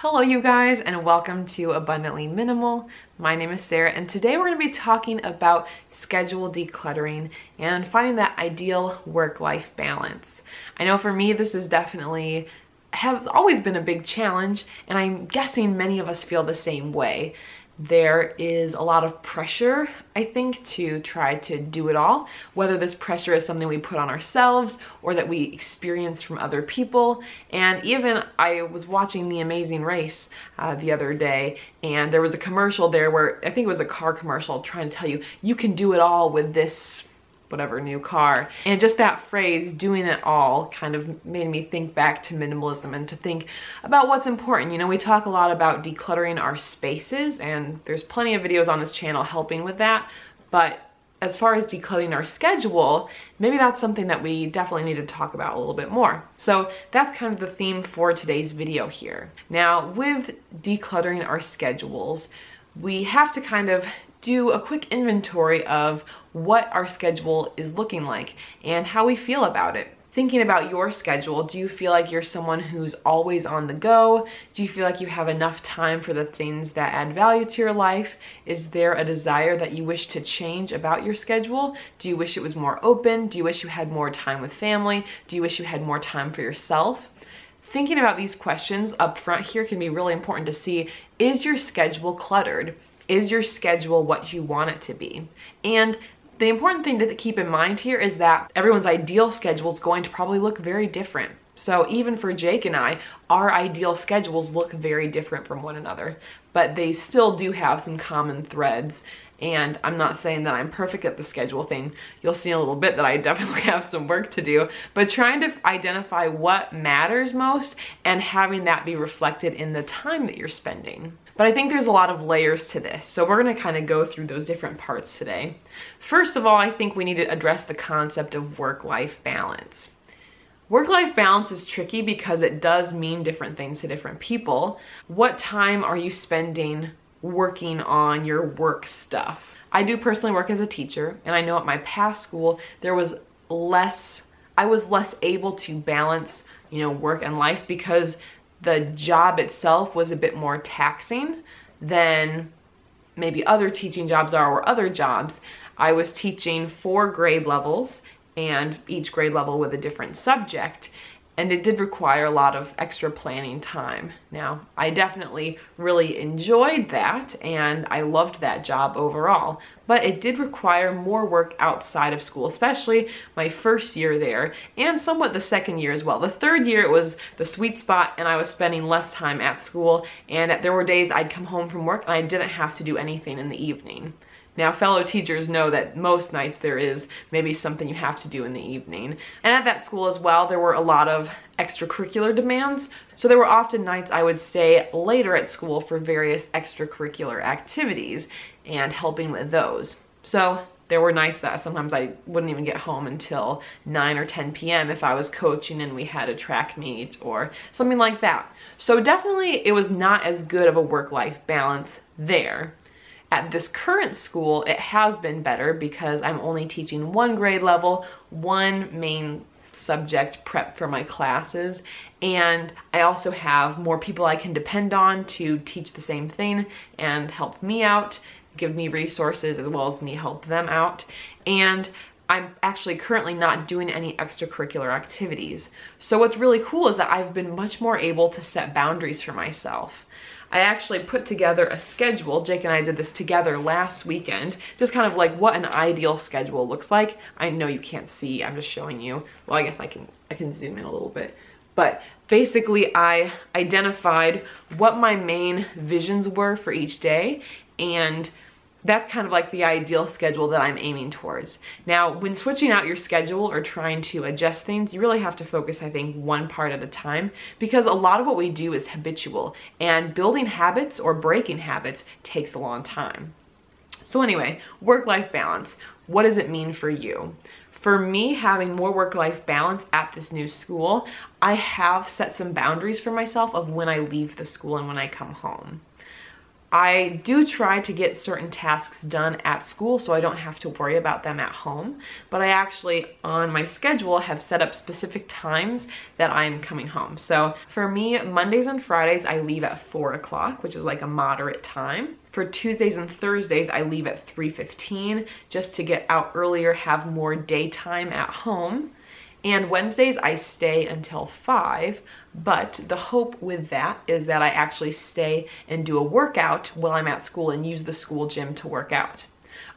Hello you guys, and welcome to Abundantly Minimal. My name is Sarah, and today we're going to be talking about schedule decluttering and finding that ideal work-life balance. I know for me this is definitely has always been a big challenge, and I'm guessing many of us feel the same way. There is a lot of pressure, I think, to try to do it all, whether this pressure is something we put on ourselves or that we experience from other people. And even I was watching The Amazing Race the other day, and there was a commercial there where I think it was a car commercial trying to tell you, you can do it all with this whatever new car. And just that phrase, doing it all, kind of made me think back to minimalism and to think about what's important. You know, we talk a lot about decluttering our spaces, and there's plenty of videos on this channel helping with that. But as far as decluttering our schedule, maybe that's something that we definitely need to talk about a little bit more. So that's kind of the theme for today's video here. Now, with decluttering our schedules, we have to kind of do a quick inventory of what our schedule is looking like and how we feel about it. Thinking about your schedule, do you feel like you're someone who's always on the go? Do you feel like you have enough time for the things that add value to your life? Is there a desire that you wish to change about your schedule? Do you wish it was more open? Do you wish you had more time with family? Do you wish you had more time for yourself? Thinking about these questions up front here can be really important to see, is your schedule cluttered? Is your schedule what you want it to be? And the important thing to keep in mind here is that everyone's ideal schedule is going to probably look very different. So even for Jake and I, our ideal schedules look very different from one another, but they still do have some common threads. And I'm not saying that I'm perfect at the schedule thing. You'll see in a little bit that I definitely have some work to do, but trying to identify what matters most and having that be reflected in the time that you're spending. But I think there's a lot of layers to this, so we're gonna kind of go through those different parts today. First of all, I think we need to address the concept of work-life balance. Work-life balance is tricky because it does mean different things to different people. What time are you spending working on your work stuff? I do personally work as a teacher, and I know at my past school I was less able to balance, work and life because the job itself was a bit more taxing than maybe other teaching jobs are or other jobs. I was teaching 4 grade levels, and each grade level with a different subject, and it did require a lot of extra planning time. Now, I definitely really enjoyed that, and I loved that job overall, but it did require more work outside of school, especially my first year there, and somewhat the second year as well. The third year, it was the sweet spot, and I was spending less time at school, and there were days I'd come home from work and I didn't have to do anything in the evening. Now, fellow teachers know that most nights there is maybe something you have to do in the evening. And at that school as well, there were a lot of extracurricular demands. So there were often nights I would stay later at school for various extracurricular activities and helping with those. So there were nights that sometimes I wouldn't even get home until 9 or 10 p.m. if I was coaching and we had a track meet or something like that. So definitely it was not as good of a work-life balance there. At this current school, it has been better because I'm only teaching 1 grade level, 1 main subject prep for my classes, and I also have more people I can depend on to teach the same thing and help me out, give me resources as well as me help them out. And I'm actually currently not doing any extracurricular activities. So what's really cool is that I've been much more able to set boundaries for myself. I actually put together a schedule. Jake and I did this together last weekend, just kind of like what an ideal schedule looks like. I know you can't see, I'm just showing you. Well, I guess I can zoom in a little bit. But basically I identified what my main visions were for each day, and that's kind of like the ideal schedule that I'm aiming towards. Now, when switching out your schedule or trying to adjust things, you really have to focus, I think, one part at a time, because a lot of what we do is habitual, and building habits or breaking habits takes a long time. So anyway, work-life balance. What does it mean for you? For me, having more work-life balance at this new school, I have set some boundaries for myself of when I leave the school and when I come home. I do try to get certain tasks done at school so I don't have to worry about them at home, but I actually on my schedule have set up specific times that I'm coming home. So for me, Mondays and Fridays I leave at 4 o'clock, which is like a moderate time. For Tuesdays and Thursdays I leave at 3:15 just to get out earlier, have more daytime at home. And Wednesdays I stay until 5, but the hope with that is that I actually stay and do a workout while I'm at school and use the school gym to work out.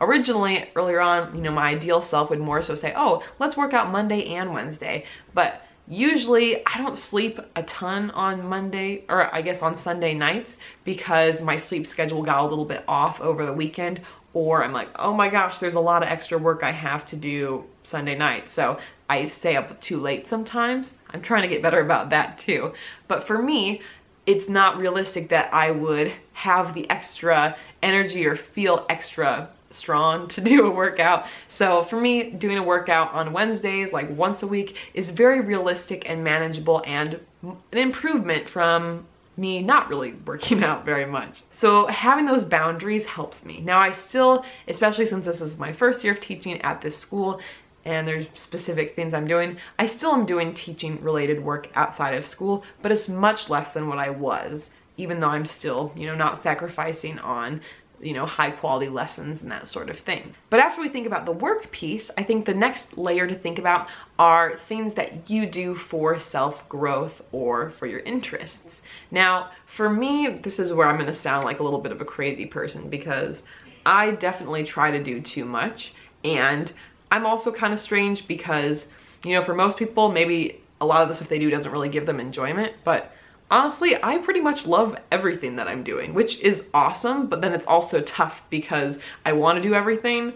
Originally, earlier on, my ideal self would more so say, oh, let's work out Monday and Wednesday, but usually I don't sleep a ton on Monday, or I guess on Sunday nights, because my sleep schedule got a little bit off over the weekend, or I'm like, oh my gosh, there's a lot of extra work I have to do Sunday night. So I stay up too late sometimes. I'm trying to get better about that too. But for me, it's not realistic that I would have the extra energy or feel extra strong to do a workout. So for me, doing a workout on Wednesdays, like once a week, is very realistic and manageable and an improvement from me not really working out very much. So having those boundaries helps me. Now I still, especially since this is my first year of teaching at this school and there's specific things I'm doing, I still am doing teaching related work outside of school, but it's much less than what I was, even though I'm still, not sacrificing on high quality lessons and that sort of thing. But after we think about the work piece, I think the next layer to think about are things that you do for self-growth or for your interests. Now, for me, this is where I'm gonna sound like a little bit of a crazy person, because I definitely try to do too much. And I'm also kind of strange because, for most people, maybe a lot of the stuff they do doesn't really give them enjoyment, but honestly, I pretty much love everything that I'm doing, which is awesome, but then it's also tough because I want to do everything,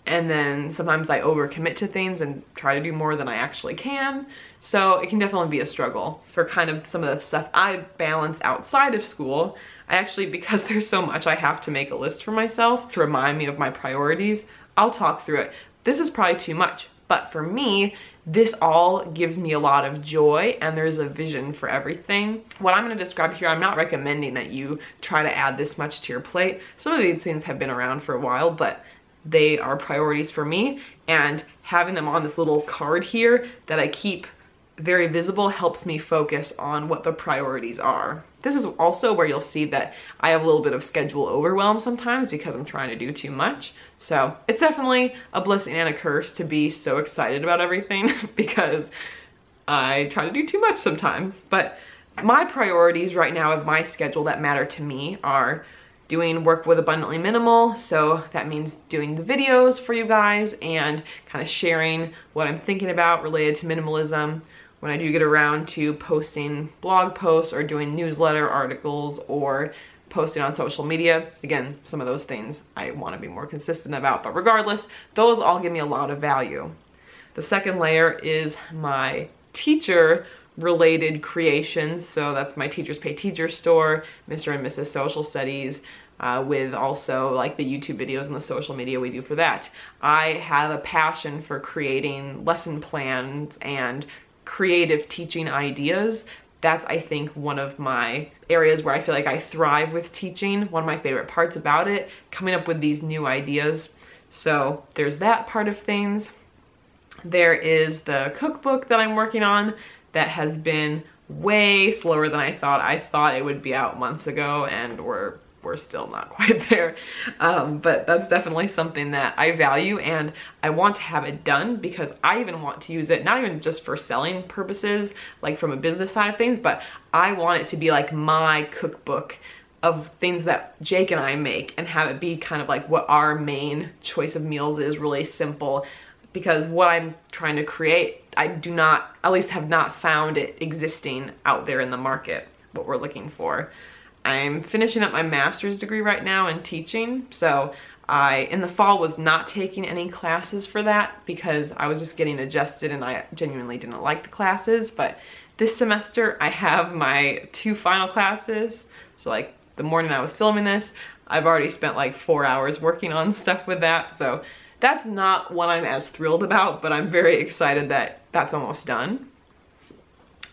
and then sometimes I overcommit to things and try to do more than I actually can. So it can definitely be a struggle. For kind of some of the stuff I balance outside of school, I actually, because there's so much, I have to make a list for myself to remind me of my priorities. I'll talk through it. This is probably too much, but for me, this all gives me a lot of joy, and there's a vision for everything. What I'm going to describe here, I'm not recommending that you try to add this much to your plate. Some of these things have been around for a while, but they are priorities for me, and having them on this little card here that I keep very visible helps me focus on what the priorities are. This is also where you'll see that I have a little bit of schedule overwhelm sometimes because I'm trying to do too much. So it's definitely a blessing and a curse to be so excited about everything because I try to do too much sometimes. But my priorities right now with my schedule that matter to me are doing work with Abundantly Minimal. So that means doing the videos for you guys and kind of sharing what I'm thinking about related to minimalism. When I do get around to posting blog posts or doing newsletter articles or posting on social media, again, some of those things I want to be more consistent about, but regardless, those all give me a lot of value. The second layer is my teacher related creations. So that's my Teachers Pay Teachers store, Mr. and Mrs. Social Studies, with also like the YouTube videos and the social media we do for that. I have a passion for creating lesson plans and creative teaching ideas. That's, I think, one of my areas where I feel like I thrive with teaching. One of my favorite parts about it, coming up with these new ideas. So there's that part of things. There is the cookbook that I'm working on that has been way slower than I thought. I thought it would be out months ago, and we're still not quite there. But that's definitely something that I value, and I want to have it done because I even want to use it, not even just for selling purposes, like from a business side of things, but I want it to be like my cookbook of things that Jake and I make, and have it be kind of like what our main choice of meals is, really simple. Because what I'm trying to create, I do not, at least have not found it existing out there in the market, what we're looking for. I'm finishing up my master's degree right now in teaching, so I, in the fall, was not taking any classes for that because I was just getting adjusted and I genuinely didn't like the classes. But this semester I have my 2 final classes, so like the morning I was filming this, I've already spent like 4 hours working on stuff with that, so that's not what I'm as thrilled about, but I'm very excited that that's almost done.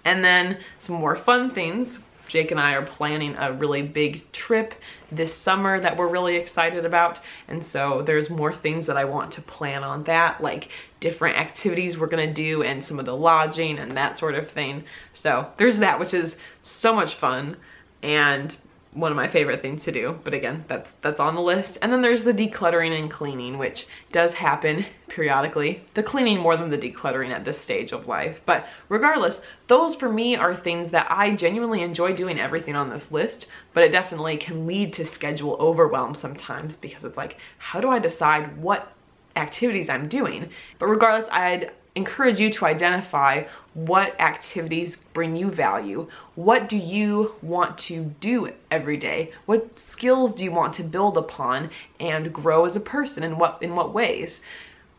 And then some more fun things, Jake and I are planning a really big trip this summer that we're really excited about. And so there's more things that I want to plan on that, like different activities we're gonna do and some of the lodging and that sort of thing. So there's that, which is so much fun and one of my favorite things to do. But again, that's on the list. And then there's the decluttering and cleaning, which does happen periodically. The cleaning more than the decluttering at this stage of life. But regardless, those for me are things that I genuinely enjoy doing, everything on this list, but it definitely can lead to schedule overwhelm sometimes, because it's like, how do I decide what activities I'm doing? But regardless, I'd encourage you to identify what activities bring you value. What do you want to do every day? What skills do you want to build upon and grow as a person, and in what ways?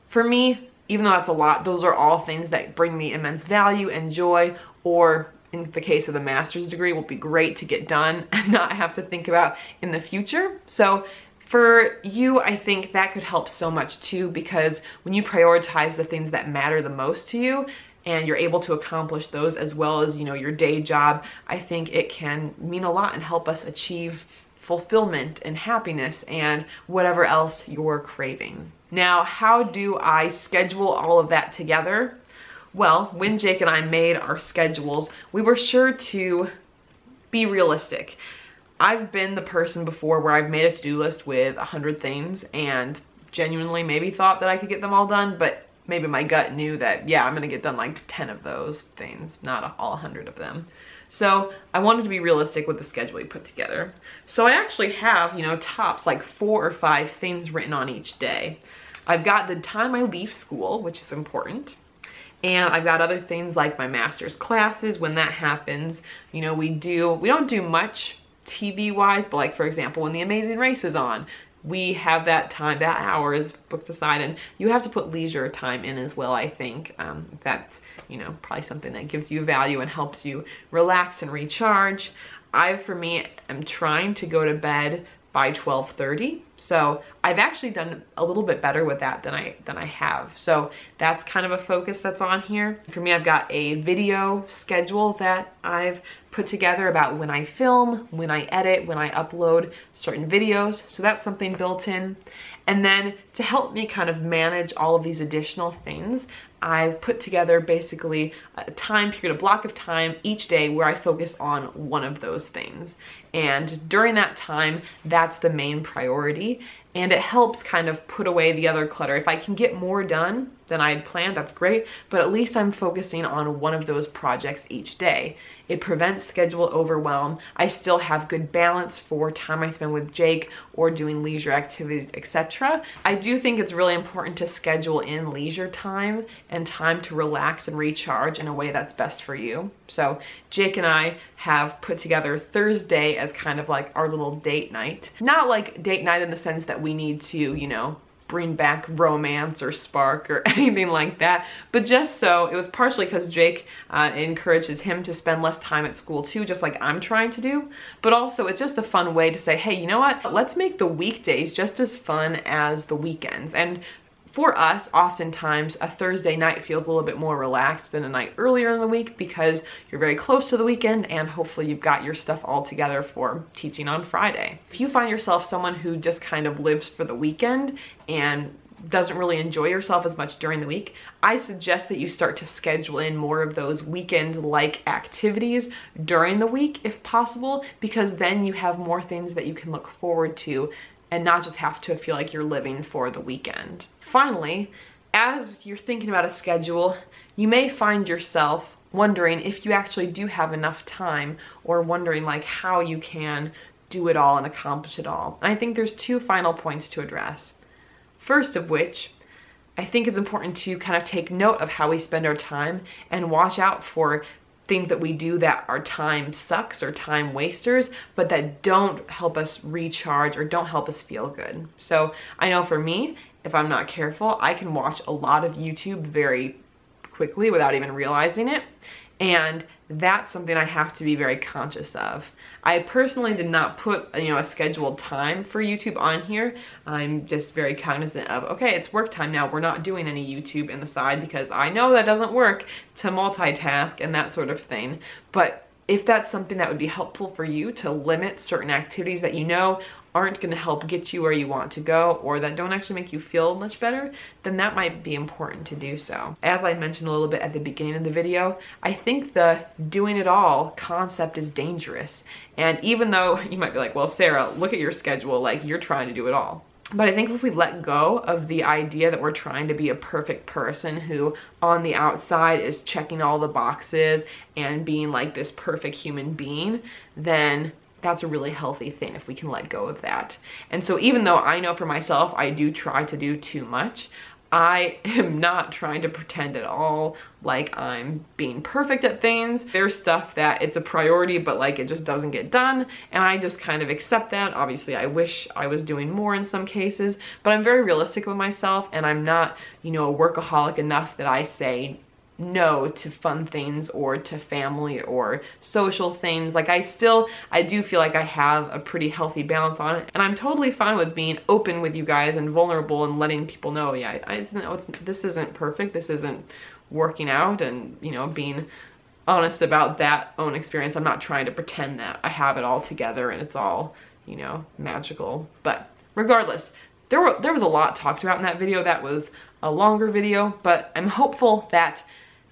For me, even though that's a lot, those are all things that bring me immense value and joy, or in the case of the master's degree, will be great to get done and not have to think about in the future. So for you, I think that could help so much too, because when you prioritize the things that matter the most to you and you're able to accomplish those as well as, you know, your day job, I think it can mean a lot and help us achieve fulfillment and happiness and whatever else you're craving. Now, how do I schedule all of that together? Well, when Jake and I made our schedules, we were sure to be realistic. I've been the person before where I've made a to-do list with 100 things and genuinely maybe thought that I could get them all done, but maybe my gut knew that, yeah, I'm gonna get done like 10 of those things, not all 100 of them. So I wanted to be realistic with the schedule we put together. So I actually have, you know, tops like 4 or 5 things written on each day. I've got the time I leave school, which is important. And I've got other things like my master's classes, when that happens. You know, we don't do much TV wise, but like, for example, when The Amazing Race is on, we have that time, that hour is booked aside, and you have to put leisure time in as well, I think. That's, you know, probably something that gives you value and helps you relax and recharge. For me, am trying to go to bed by 12:30. So I've actually done a little bit better with that than I have. So that's kind of a focus that's on here. For me, I've got a video schedule that I've put together about when I film, when I edit, when I upload certain videos. So that's something built in. And then to help me kind of manage all of these additional things, I've put together basically a time period, a block of time each day where I focus on one of those things. And during that time, that's the main priority. And it helps kind of put away the other clutter. If I can get more done than I had planned, that's great, but at least I'm focusing on one of those projects each day. It prevents schedule overwhelm. I still have good balance for time I spend with Jake or doing leisure activities, etc. I do think it's really important to schedule in leisure time and time to relax and recharge in a way that's best for you. So Jake and I have put together Thursday as kind of like our little date night. Not like date night in the sense that we need to, you know, bring back romance or spark or anything like that, but just so, it was partially because Jake encourages him to spend less time at school too, just like I'm trying to do, but also it's just a fun way to say, hey, you know what, let's make the weekdays just as fun as the weekends. And for us, oftentimes a Thursday night feels a little bit more relaxed than a night earlier in the week because you're very close to the weekend and hopefully you've got your stuff all together for teaching on Friday. If you find yourself someone who just kind of lives for the weekend and doesn't really enjoy yourself as much during the week, I suggest that you start to schedule in more of those weekend-like activities during the week if possible, because then you have more things that you can look forward to and not just have to feel like you're living for the weekend. Finally, as you're thinking about a schedule, you may find yourself wondering if you actually do have enough time, or wondering like how you can do it all and accomplish it all. And I think there's 2 final points to address. First of which, I think it's important to kind of take note of how we spend our time and watch out for things that we do that are time sucks or time wasters, but that don't help us recharge or don't help us feel good. So I know for me, if I'm not careful, I can watch a lot of YouTube very quickly without even realizing it. And that's something I have to be very conscious of. I personally did not put, you know, a scheduled time for YouTube on here. I'm just very cognizant of, okay, it's work time now. We're not doing any YouTube in the side because I know that doesn't work to multitask and that sort of thing. But If that's something that would be helpful for you to limit certain activities that you know aren't going to help get you where you want to go or that don't actually make you feel much better, then that might be important to do so. As I mentioned a little bit at the beginning of the video, I think the doing it all concept is dangerous. And even though you might be like, well, Sarah, look at your schedule, like you're trying to do it all. But I think if we let go of the idea that we're trying to be a perfect person who on the outside is checking all the boxes and being like this perfect human being, then that's a really healthy thing if we can let go of that. And so even though I know for myself, I do try to do too much, I am not trying to pretend at all like I'm being perfect at things. There's stuff that it's a priority, but like it just doesn't get done. And I just kind of accept that. Obviously, I wish I was doing more in some cases, but I'm very realistic with myself and I'm not, you know, a workaholic enough that I say no to fun things or to family or social things. Like I do feel like I have a pretty healthy balance on it, and I'm totally fine with being open with you guys and vulnerable and letting people know, yeah, this isn't perfect, this isn't working out, and you know, being honest about that own experience. I'm not trying to pretend that I have it all together and it's all, you know, magical. But regardless, there was a lot talked about in that video. That was a longer video, but I'm hopeful that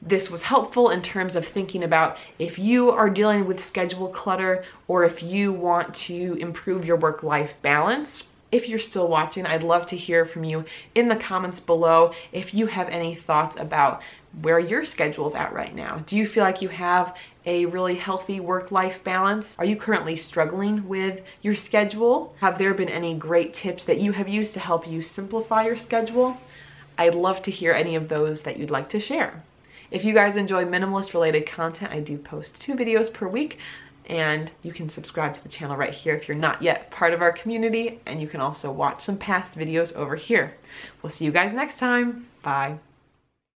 this was helpful in terms of thinking about if you are dealing with schedule clutter or if you want to improve your work-life balance. If you're still watching, I'd love to hear from you in the comments below if you have any thoughts about where your schedule's at right now. Do you feel like you have a really healthy work-life balance? Are you currently struggling with your schedule? Have there been any great tips that you have used to help you simplify your schedule? I'd love to hear any of those that you'd like to share. If you guys enjoy minimalist related content, I do post 2 videos per week, and you can subscribe to the channel right here if you're not yet part of our community, and you can also watch some past videos over here. We'll see you guys next time. Bye.